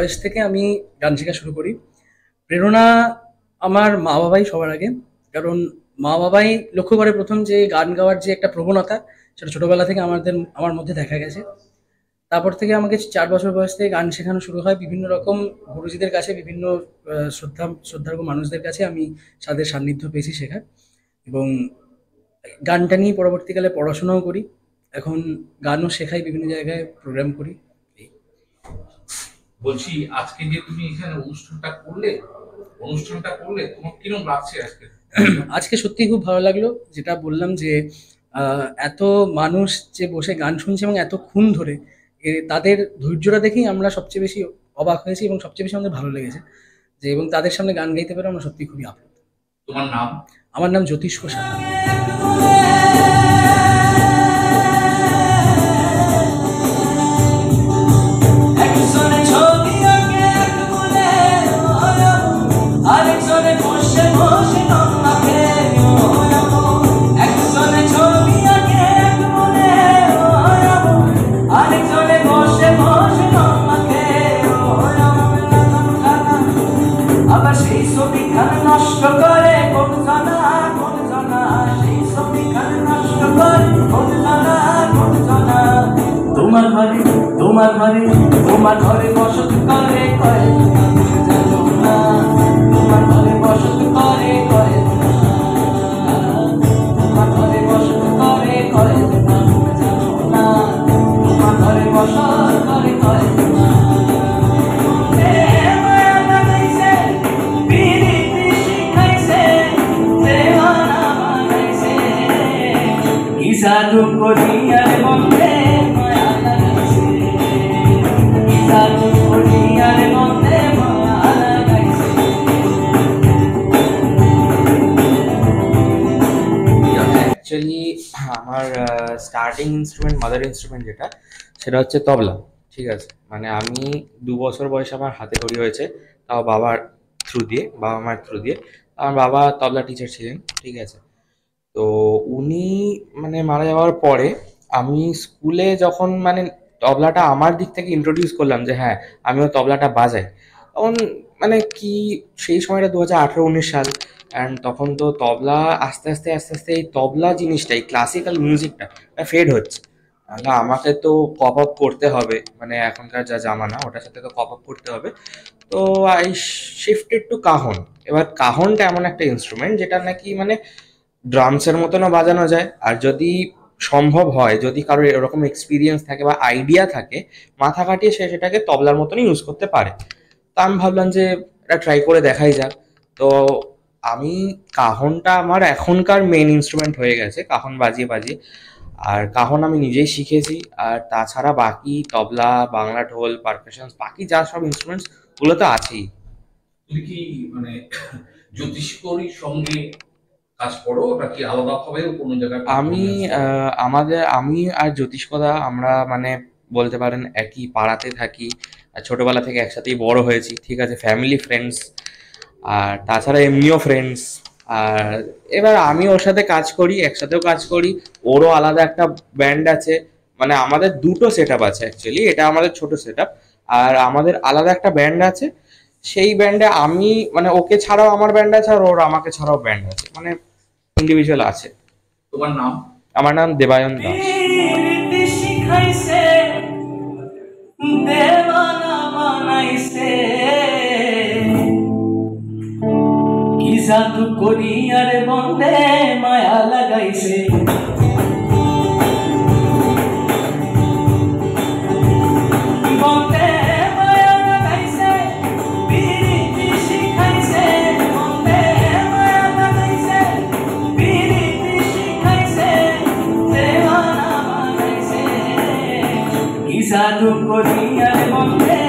বয়স থেকে আমি গান শেখা শুরু করি। প্রেরণা আমার মা বাবাই সবার আগে। কারণ মা বাবাই লক্ষ্য করে প্রথম যে গান গাওয়ার যে একটা প্রবণতা, সেটা ছোটবেলা থেকে আমার মধ্যে দেখা গেছে। তারপর থেকে আমাকে 4 বছর বয়স থেকে গান শেখানো শুরু হয় বিভিন্ন রকম গুরুজিদের কাছে, বিভিন্ন শ্রদ্ধার্ঘ মানুষদের কাছে আমি তাদের সান্নিধ্য পেয়েছি শেখার। এবং গানটা নিয়ে পরবর্তীকালে পড়াশোনাও করি। এখন গানও শেখাই, বিভিন্ন জায়গায় প্রোগ্রাম করি। এই। বলছি, আজকে যে তুমি এখানে অনুষ্ঠানটা করলে তোমার কিরকম লাগছে আজকে? আজকে সত্যিই খুব ভালো লাগলো। যেটা বললাম যে এত মানুষ যে বসে গান শুনছে এবং এতক্ষণ ধরে তাদের ধৈর্যটা দেখেই আমরা সবচেয়ে বেশি অবাক হয়েছি এবং সবচেয়ে বেশি আমাদের ভালো লেগেছে যে, এবং তাদের সামনে গান গাইতে পেরে আমরা সত্যিই খুবই আপ্লুত। তোমার নাম? আমার নাম জ্যোতিষ্ক সাহা। তোমার ঘরে বসত করে জানো না, তোমার ঘরে বসত করে তোমার ঘরে বসত করে জানো না, তোমার ঘরে বসত করে জাদু করিয়ার বন্ধে মায়া লাগাইছে, জাদু করিয়ার বন্ধে মায়া লাগাইছে। অ্যাকচুয়ালি আমার স্টার্টিং ইনস্ট্রুমেন্ট, মাদার ইনস্ট্রুমেন্ট যেটা, সেটা হচ্ছে তবলা। ঠিক আছে, মানে আমি 2 বছর বয়সে আমার হাতে খড়ি হয়েছে, তাও বাবা মার থ্রু দিয়ে। আমার বাবা তবলা টিচার ছিলেন। ঠিক আছে, তো উনি মানে মারা যাওয়ার পরে আমি স্কুলে যখন মানে তবলাটা আমার দিক থেকে ইন্ট্রোডিউস করলাম যে হ্যাঁ আমিও তবলাটা বাজাই, তখন মানে কি সেই সময়টা 2018-19 সাল। অ্যান্ড তখন তো তবলা আস্তে আস্তে এই তবলা জিনিসটা, এই ক্লাসিক্যাল মিউজিকটা ফেড হচ্ছে। তাহলে আমাকে তো কপ আপ করতে হবে, মানে এখনকার যা জামানা ওটার সাথে তো কপ আপ করতে হবে। তো আই শিফটেড টু কাহন। এবার কাহনটা এমন একটা ইনস্ট্রুমেন্ট যেটা নাকি মানে ড্রামসের মতনও বাজানো যায়, আর যদি সম্ভব হয়, যদি কারোর এরকম এক্সপিরিয়েন্স থাকে বা আইডিয়া থাকে, মাথা কাটিয়ে সে সেটাকে তবলার মতনই ইউজ করতে পারে। তো আমি ভাবলাম যে এটা ট্রাই করে দেখাই যাক। তো আমি কাহনটা আমার এখনকার মেন ইনস্ট্রুমেন্ট হয়ে গেছে, কাহন বাজিয়ে। আর কাহন আমি নিজেই শিখেছি। আর তাছাড়া বাকি তবলা, বাংলা ঢোল, পারকাশনস, বাকি যা সব ইনস্ট্রুমেন্টস গুলো তো আছেই। তুমি কি মানে জ্যোতিষ্করির সঙ্গে কাজ করো, ওটা কি আলাদাভাবে কোনো জায়গায়? আমি আর জ্যোতিষ্কদা আমরা মানে বলতে পারেন একই পাড়াতে থাকি, আর ছোটবেলা থেকে একসাথেই বড় হয়েছি। ঠিক আছে, ফ্যামিলি ফ্রেন্ডস, আর তাছাড়া এমনিও ফ্রেন্ডস। আর এবার আমি ওর সাথে কাজ করি, একসাথেও কাজ করি। ওরও আলাদা একটা ব্যান্ড আছে, মানে আমাদের দুটো সেট আপ আছে অ্যাকচুয়ালি। এটা আমাদের ছোট সেট আপ, আর আমাদের আলাদা একটা ব্যান্ড আছে। সেই ব্যান্ডে আমি মানে ওকে ছাড়াও আমার ব্যান্ড আছে, আর ওর আমাকে ছাড়াও ব্যান্ড আছে, মানে ইন্ডিভিজুয়াল আছে। তোমার নাম? আমার নাম দেবায়ন দাস। শিখাইছে দেবানা বানাইছে, কি জাদু করিয়ার বন্ধে মায়া লাগাইছে। জাদু করিয়ার বন্ধে